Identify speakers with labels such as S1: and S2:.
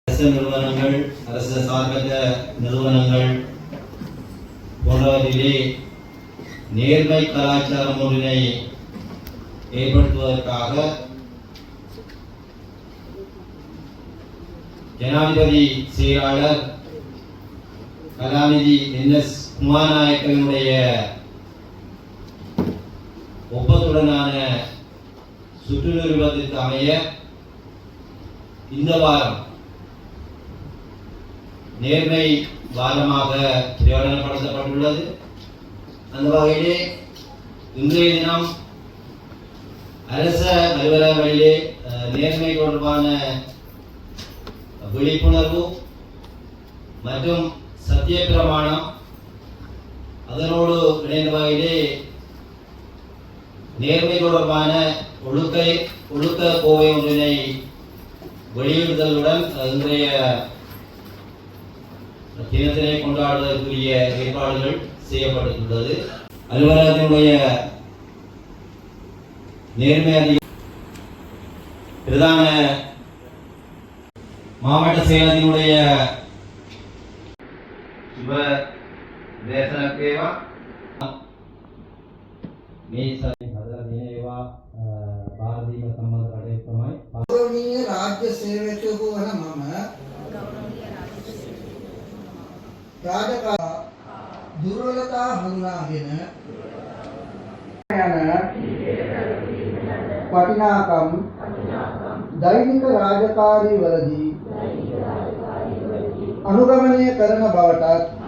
S1: அரசு நிறுவனங்கள், அரசு சார்பற்ற நிறுவனங்கள் போன்றவற்றிலே நேர்மை கலாச்சாரம் ஒன்றினை ஏற்படுத்துவதற்காக ஜனாதிபதி செயலாளர் கலாநிதி NS குமாரநாயக்கனுடைய ஒப்பந்தத்துடனான சுற்று நிறுவனத்திற்கு அமைய இந்த வாரம் நேர்மை வாரமாக பிரகடனப்படுத்தப்பட்டுள்ளது. அந்த வகையிலே இன்றைய தினம் அரச அலுவலகங்களிலே நேர்மை தொடர்பான விழிப்புணர்வு மற்றும் சத்திய பிரமாணம், அதனோடு இணைந்த வகையிலே நேர்மை தொடர்பான ஒழுக்க கோவை ஒன்றினை வெளியிடுதலுடன் இன்றைய தினத்தினை கொண்டாடுவதற்குரிய ஏற்பாடுகள் செய்யப்பட்டுள்ளது. அலுவலகத்தினுடைய நேர்மை பிரதான மாவட்ட செயலகத்தினுடைய சுப தேசனக்கேவா ಭಾರತೀಯ ಸಂಬಂಧ ಕಾರ್ಯಕ್ರಮ
S2: ಗೌರವನೀಯ ರಾಜ್ಯ ಸೇವಕಗೂ ಮಮ ರಾಜಕಾರಣ දුර්වලතා හඳුනාගෙන වටිනාකම් දෛනික රාජකාරී වලදී අනුගමනය කරන බවටත්